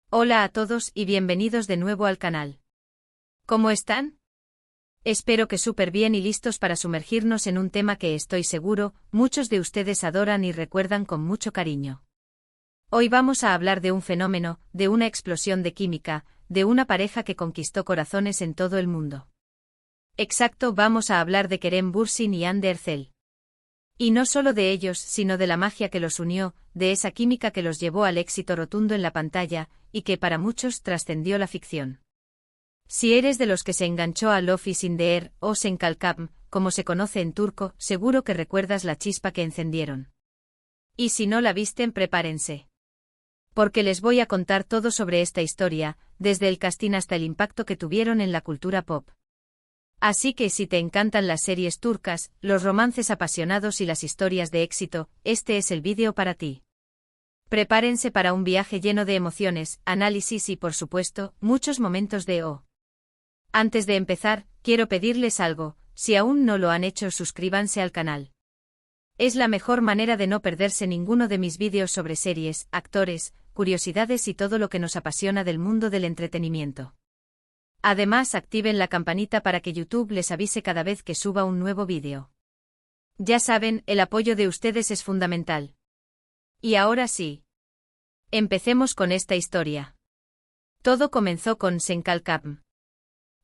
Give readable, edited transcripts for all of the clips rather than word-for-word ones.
Hola a todos y bienvenidos de nuevo al canal. ¿Cómo están? Espero que súper bien y listos para sumergirnos en un tema que estoy seguro, muchos de ustedes adoran y recuerdan con mucho cariño. Hoy vamos a hablar de un fenómeno, de una explosión de química, de una pareja que conquistó corazones en todo el mundo. Exacto, vamos a hablar de Kerem Bürsin y Hande Erçel. Y no solo de ellos, sino de la magia que los unió, de esa química que los llevó al éxito rotundo en la pantalla, y que para muchos trascendió la ficción. Si eres de los que se enganchó a Love is in the air, o Sen Kalkam, como se conoce en turco, seguro que recuerdas la chispa que encendieron. Y si no la visten, prepárense. Porque les voy a contar todo sobre esta historia, desde el casting hasta el impacto que tuvieron en la cultura pop. Así que si te encantan las series turcas, los romances apasionados y las historias de éxito, este es el vídeo para ti. Prepárense para un viaje lleno de emociones, análisis y por supuesto, muchos momentos de oh. Antes de empezar, quiero pedirles algo, si aún no lo han hecho, suscríbanse al canal. Es la mejor manera de no perderse ninguno de mis vídeos sobre series, actores, curiosidades y todo lo que nos apasiona del mundo del entretenimiento. Además, activen la campanita para que YouTube les avise cada vez que suba un nuevo vídeo. Ya saben, el apoyo de ustedes es fundamental. Y ahora sí. Empecemos con esta historia. Todo comenzó con Sen Kalkam.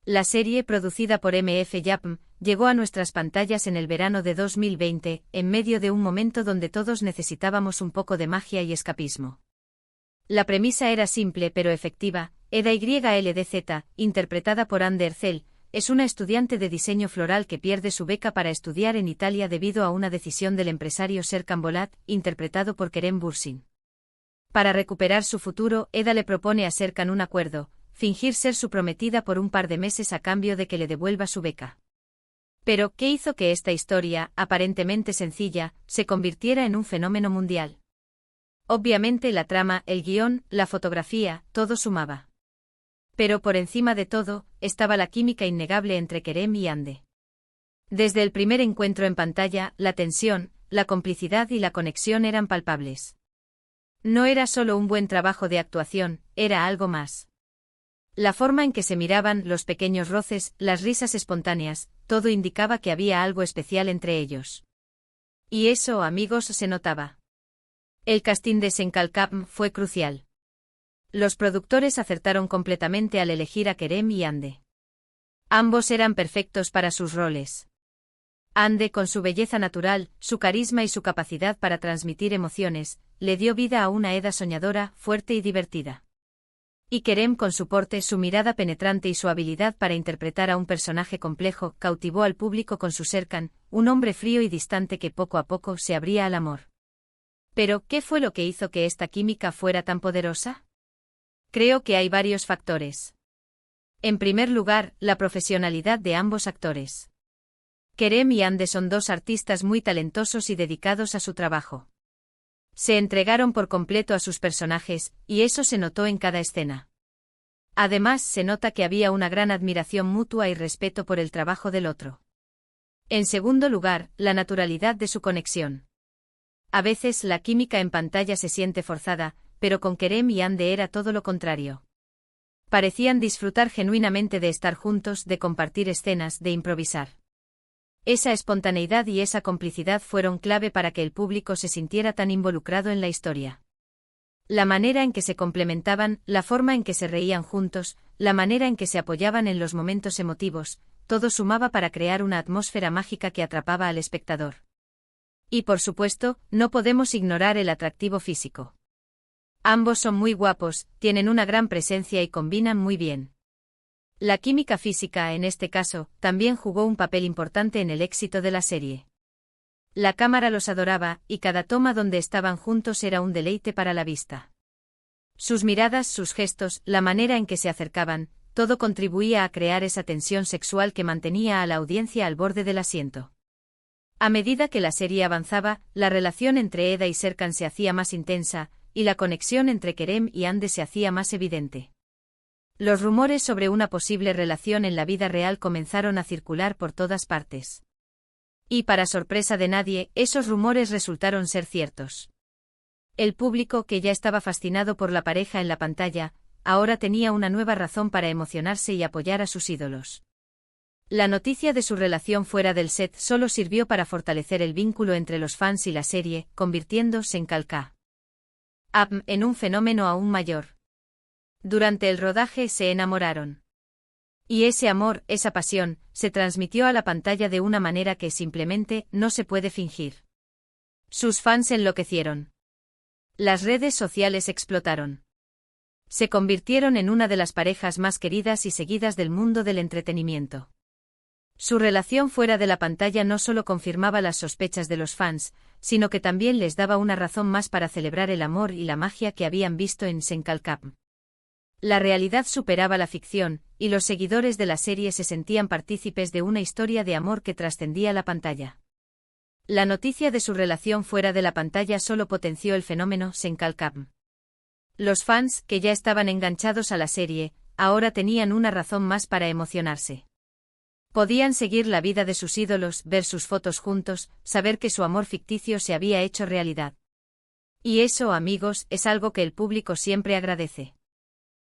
La serie, producida por MF Yapım, llegó a nuestras pantallas en el verano de 2020, en medio de un momento donde todos necesitábamos un poco de magia y escapismo. La premisa era simple pero efectiva. Eda YLDZ, interpretada por Hande Erçel, es una estudiante de diseño floral que pierde su beca para estudiar en Italia debido a una decisión del empresario Serkan Bolat, interpretado por Kerem Bürsin. Para recuperar su futuro, Eda le propone a Serkan un acuerdo: fingir ser su prometida por un par de meses a cambio de que le devuelva su beca. Pero, ¿qué hizo que esta historia, aparentemente sencilla, se convirtiera en un fenómeno mundial? Obviamente la trama, el guión, la fotografía, todo sumaba. Pero por encima de todo, estaba la química innegable entre Kerem y Hande. Desde el primer encuentro en pantalla, la tensión, la complicidad y la conexión eran palpables. No era solo un buen trabajo de actuación, era algo más. La forma en que se miraban, los pequeños roces, las risas espontáneas, todo indicaba que había algo especial entre ellos. Y eso, amigos, se notaba. El casting de Sen Kalkam fue crucial. Los productores acertaron completamente al elegir a Kerem y Hande. Ambos eran perfectos para sus roles. Hande, con su belleza natural, su carisma y su capacidad para transmitir emociones, le dio vida a una Eda soñadora, fuerte y divertida. Y Kerem, con su porte, su mirada penetrante y su habilidad para interpretar a un personaje complejo, cautivó al público con su Serkan, un hombre frío y distante que poco a poco se abría al amor. Pero, ¿qué fue lo que hizo que esta química fuera tan poderosa? Creo que hay varios factores. En primer lugar, la profesionalidad de ambos actores. Kerem y Hande son dos artistas muy talentosos y dedicados a su trabajo. Se entregaron por completo a sus personajes, y eso se notó en cada escena. Además, se nota que había una gran admiración mutua y respeto por el trabajo del otro. En segundo lugar, la naturalidad de su conexión. A veces la química en pantalla se siente forzada, pero con Kerem y Hande era todo lo contrario. Parecían disfrutar genuinamente de estar juntos, de compartir escenas, de improvisar. Esa espontaneidad y esa complicidad fueron clave para que el público se sintiera tan involucrado en la historia. La manera en que se complementaban, la forma en que se reían juntos, la manera en que se apoyaban en los momentos emotivos, todo sumaba para crear una atmósfera mágica que atrapaba al espectador. Y por supuesto, no podemos ignorar el atractivo físico. Ambos son muy guapos, tienen una gran presencia y combinan muy bien. La química física, en este caso, también jugó un papel importante en el éxito de la serie. La cámara los adoraba, y cada toma donde estaban juntos era un deleite para la vista. Sus miradas, sus gestos, la manera en que se acercaban, todo contribuía a crear esa tensión sexual que mantenía a la audiencia al borde del asiento. A medida que la serie avanzaba, la relación entre Eda y Serkan se hacía más intensa, y la conexión entre Kerem y Hande se hacía más evidente. Los rumores sobre una posible relación en la vida real comenzaron a circular por todas partes. Y para sorpresa de nadie, esos rumores resultaron ser ciertos. El público, que ya estaba fascinado por la pareja en la pantalla, ahora tenía una nueva razón para emocionarse y apoyar a sus ídolos. La noticia de su relación fuera del set solo sirvió para fortalecer el vínculo entre los fans y la serie, convirtiéndose en Senkalp en un fenómeno aún mayor. Durante el rodaje se enamoraron. Y ese amor, esa pasión, se transmitió a la pantalla de una manera que simplemente no se puede fingir. Sus fans enloquecieron. Las redes sociales explotaron. Se convirtieron en una de las parejas más queridas y seguidas del mundo del entretenimiento. Su relación fuera de la pantalla no solo confirmaba las sospechas de los fans, sino que también les daba una razón más para celebrar el amor y la magia que habían visto en Senkalp. La realidad superaba la ficción, y los seguidores de la serie se sentían partícipes de una historia de amor que trascendía la pantalla. La noticia de su relación fuera de la pantalla solo potenció el fenómeno Senkalp. Los fans, que ya estaban enganchados a la serie, ahora tenían una razón más para emocionarse. Podían seguir la vida de sus ídolos, ver sus fotos juntos, saber que su amor ficticio se había hecho realidad. Y eso, amigos, es algo que el público siempre agradece.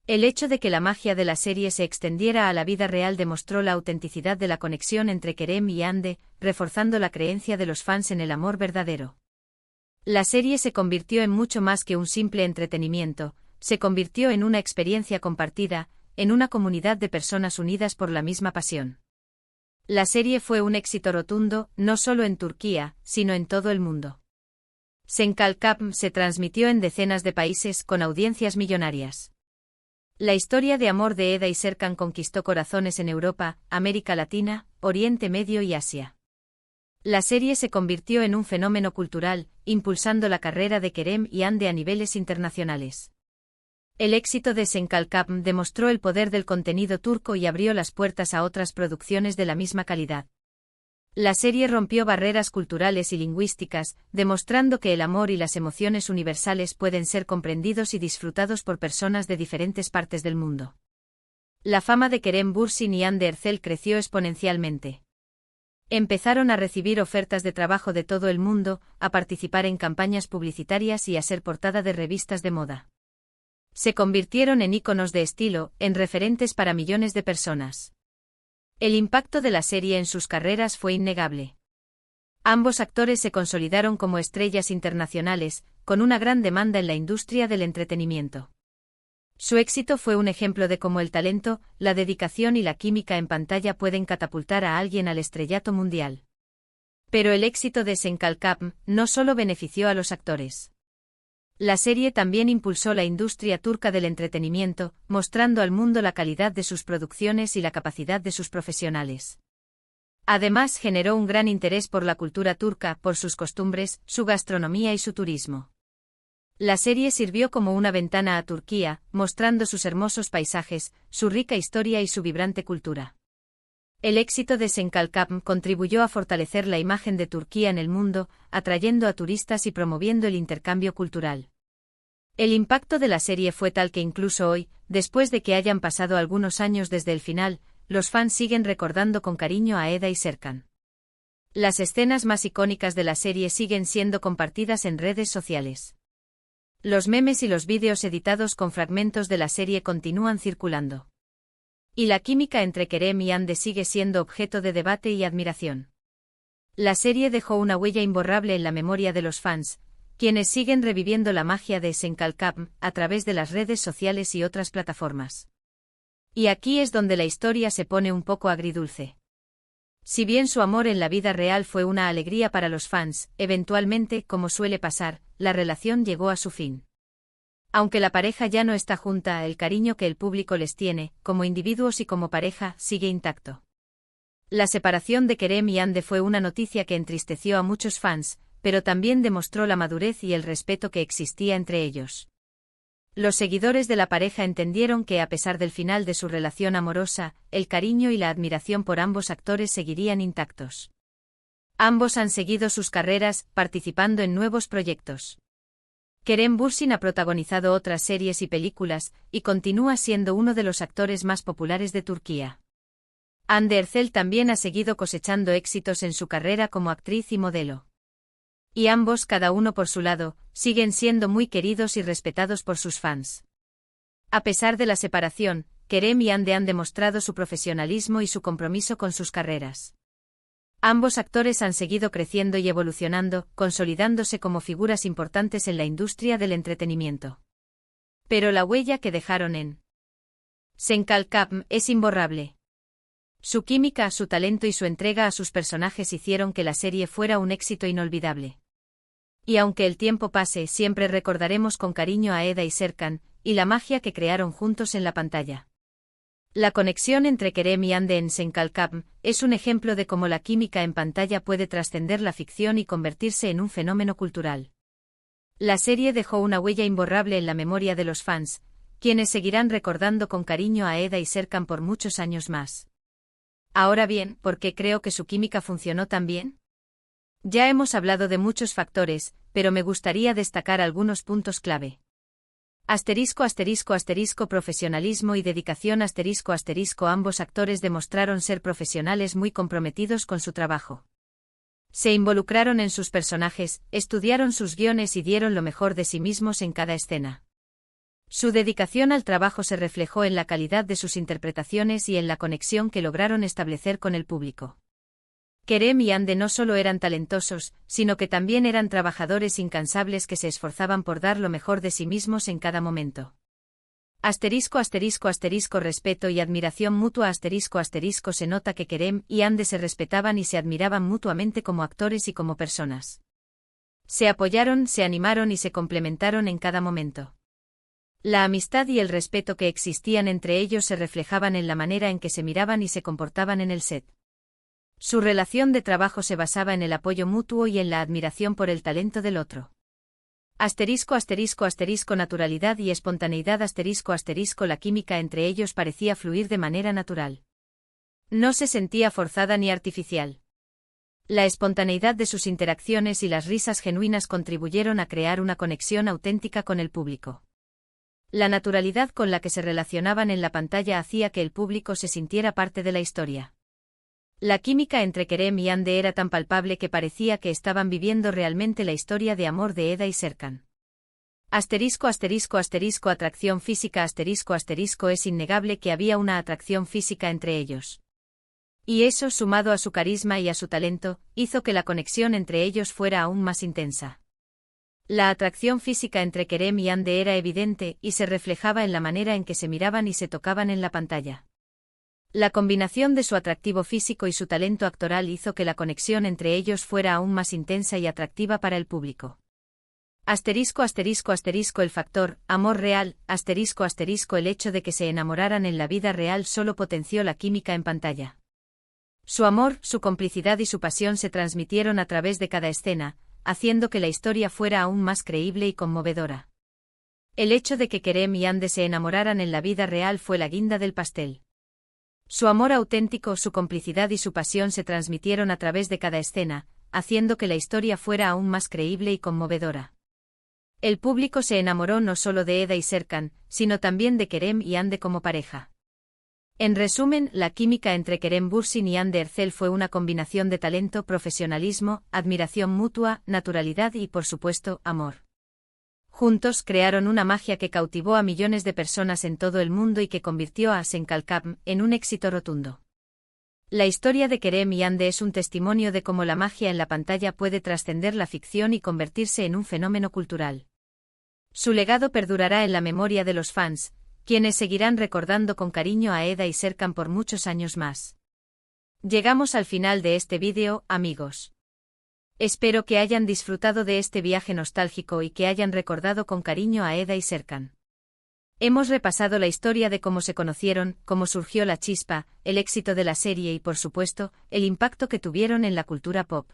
El hecho de que la magia de la serie se extendiera a la vida real demostró la autenticidad de la conexión entre Kerem y Hande, reforzando la creencia de los fans en el amor verdadero. La serie se convirtió en mucho más que un simple entretenimiento, se convirtió en una experiencia compartida, en una comunidad de personas unidas por la misma pasión. La serie fue un éxito rotundo, no solo en Turquía, sino en todo el mundo. Senkalp se transmitió en decenas de países con audiencias millonarias. La historia de amor de Eda y Serkan conquistó corazones en Europa, América Latina, Oriente Medio y Asia. La serie se convirtió en un fenómeno cultural, impulsando la carrera de Kerem y Hande a niveles internacionales. El éxito de Senkalp demostró el poder del contenido turco y abrió las puertas a otras producciones de la misma calidad. La serie rompió barreras culturales y lingüísticas, demostrando que el amor y las emociones universales pueden ser comprendidos y disfrutados por personas de diferentes partes del mundo. La fama de Kerem Bürsin y Hande Erçel creció exponencialmente. Empezaron a recibir ofertas de trabajo de todo el mundo, a participar en campañas publicitarias y a ser portada de revistas de moda. Se convirtieron en íconos de estilo, en referentes para millones de personas. El impacto de la serie en sus carreras fue innegable. Ambos actores se consolidaron como estrellas internacionales, con una gran demanda en la industria del entretenimiento. Su éxito fue un ejemplo de cómo el talento, la dedicación y la química en pantalla pueden catapultar a alguien al estrellato mundial. Pero el éxito de Senkalp no solo benefició a los actores. La serie también impulsó la industria turca del entretenimiento, mostrando al mundo la calidad de sus producciones y la capacidad de sus profesionales. Además, generó un gran interés por la cultura turca, por sus costumbres, su gastronomía y su turismo. La serie sirvió como una ventana a Turquía, mostrando sus hermosos paisajes, su rica historia y su vibrante cultura. El éxito de Senkalp contribuyó a fortalecer la imagen de Turquía en el mundo, atrayendo a turistas y promoviendo el intercambio cultural. El impacto de la serie fue tal que incluso hoy, después de que hayan pasado algunos años desde el final, los fans siguen recordando con cariño a Eda y Serkan. Las escenas más icónicas de la serie siguen siendo compartidas en redes sociales. Los memes y los vídeos editados con fragmentos de la serie continúan circulando. Y la química entre Kerem y Hande sigue siendo objeto de debate y admiración. La serie dejó una huella imborrable en la memoria de los fans, quienes siguen reviviendo la magia de Senkalp a través de las redes sociales y otras plataformas. Y aquí es donde la historia se pone un poco agridulce. Si bien su amor en la vida real fue una alegría para los fans, eventualmente, como suele pasar, la relación llegó a su fin. Aunque la pareja ya no está junta, el cariño que el público les tiene, como individuos y como pareja, sigue intacto. La separación de Kerem y Hande fue una noticia que entristeció a muchos fans, pero también demostró la madurez y el respeto que existía entre ellos. Los seguidores de la pareja entendieron que a pesar del final de su relación amorosa, el cariño y la admiración por ambos actores seguirían intactos. Ambos han seguido sus carreras, participando en nuevos proyectos. Kerem Bürsin ha protagonizado otras series y películas, y continúa siendo uno de los actores más populares de Turquía. Hande Erçel también ha seguido cosechando éxitos en su carrera como actriz y modelo. Y ambos, cada uno por su lado, siguen siendo muy queridos y respetados por sus fans. A pesar de la separación, Kerem y Ande han demostrado su profesionalismo y su compromiso con sus carreras. Ambos actores han seguido creciendo y evolucionando, consolidándose como figuras importantes en la industria del entretenimiento. Pero la huella que dejaron en Senkalkam es imborrable. Su química, su talento y su entrega a sus personajes hicieron que la serie fuera un éxito inolvidable. Y aunque el tiempo pase, siempre recordaremos con cariño a Eda y Serkan, y la magia que crearon juntos en la pantalla. La conexión entre Kerem y Ande en Senkalkam es un ejemplo de cómo la química en pantalla puede trascender la ficción y convertirse en un fenómeno cultural. La serie dejó una huella imborrable en la memoria de los fans, quienes seguirán recordando con cariño a Eda y Serkan por muchos años más. Ahora bien, ¿por qué creo que su química funcionó tan bien? Ya hemos hablado de muchos factores, pero me gustaría destacar algunos puntos clave. Profesionalismo y dedicación. Ambos actores demostraron ser profesionales muy comprometidos con su trabajo. Se involucraron en sus personajes, estudiaron sus guiones y dieron lo mejor de sí mismos en cada escena. Su dedicación al trabajo se reflejó en la calidad de sus interpretaciones y en la conexión que lograron establecer con el público. Kerem y Ande no solo eran talentosos, sino que también eran trabajadores incansables que se esforzaban por dar lo mejor de sí mismos en cada momento. Respeto y admiración mutua. Se nota que Kerem y Ande se respetaban y se admiraban mutuamente como actores y como personas. Se apoyaron, se animaron y se complementaron en cada momento. La amistad y el respeto que existían entre ellos se reflejaban en la manera en que se miraban y se comportaban en el set. Su relación de trabajo se basaba en el apoyo mutuo y en la admiración por el talento del otro. Naturalidad y espontaneidad. La química entre ellos parecía fluir de manera natural. No se sentía forzada ni artificial. La espontaneidad de sus interacciones y las risas genuinas contribuyeron a crear una conexión auténtica con el público. La naturalidad con la que se relacionaban en la pantalla hacía que el público se sintiera parte de la historia. La química entre Kerem y Ande era tan palpable que parecía que estaban viviendo realmente la historia de amor de Eda y Serkan. Atracción física. Es innegable que había una atracción física entre ellos. Y eso, sumado a su carisma y a su talento, hizo que la conexión entre ellos fuera aún más intensa. La atracción física entre Kerem y Ande era evidente y se reflejaba en la manera en que se miraban y se tocaban en la pantalla. La combinación de su atractivo físico y su talento actoral hizo que la conexión entre ellos fuera aún más intensa y atractiva para el público. El factor amor real. El hecho de que se enamoraran en la vida real solo potenció la química en pantalla. Su amor, su complicidad y su pasión se transmitieron a través de cada escena, haciendo que la historia fuera aún más creíble y conmovedora. El hecho de que Kerem y Ande se enamoraran en la vida real fue la guinda del pastel. Su amor auténtico, su complicidad y su pasión se transmitieron a través de cada escena, haciendo que la historia fuera aún más creíble y conmovedora. El público se enamoró no solo de Eda y Serkan, sino también de Kerem y Ande como pareja. En resumen, la química entre Kerem Bürsin y Ande Erçel fue una combinación de talento, profesionalismo, admiración mutua, naturalidad y, por supuesto, amor. Juntos crearon una magia que cautivó a millones de personas en todo el mundo y que convirtió a Senkalkam en un éxito rotundo. La historia de Kerem y Ande es un testimonio de cómo la magia en la pantalla puede trascender la ficción y convertirse en un fenómeno cultural. Su legado perdurará en la memoria de los fans, quienes seguirán recordando con cariño a Eda y Serkan por muchos años más. Llegamos al final de este vídeo, amigos. Espero que hayan disfrutado de este viaje nostálgico y que hayan recordado con cariño a Eda y Serkan. Hemos repasado la historia de cómo se conocieron, cómo surgió la chispa, el éxito de la serie y, por supuesto, el impacto que tuvieron en la cultura pop.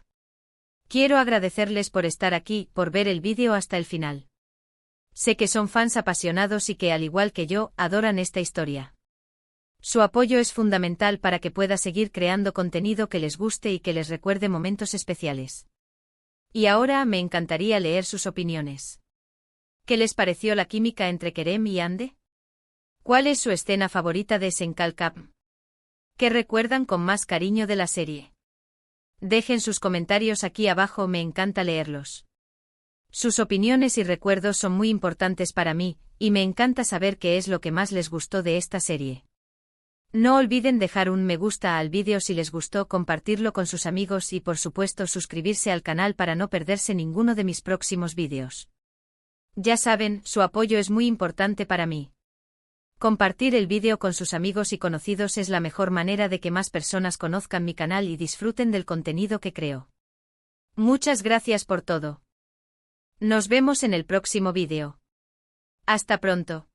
Quiero agradecerles por estar aquí, por ver el vídeo hasta el final. Sé que son fans apasionados y que, al igual que yo, adoran esta historia. Su apoyo es fundamental para que pueda seguir creando contenido que les guste y que les recuerde momentos especiales. Y ahora me encantaría leer sus opiniones. ¿Qué les pareció la química entre Kerem y Ande? ¿Cuál es su escena favorita de Senkalkam? ¿Qué recuerdan con más cariño de la serie? Dejen sus comentarios aquí abajo, me encanta leerlos. Sus opiniones y recuerdos son muy importantes para mí, y me encanta saber qué es lo que más les gustó de esta serie. No olviden dejar un me gusta al vídeo si les gustó, compartirlo con sus amigos y por supuesto suscribirse al canal para no perderse ninguno de mis próximos vídeos. Ya saben, su apoyo es muy importante para mí. Compartir el vídeo con sus amigos y conocidos es la mejor manera de que más personas conozcan mi canal y disfruten del contenido que creo. Muchas gracias por todo. Nos vemos en el próximo vídeo. Hasta pronto.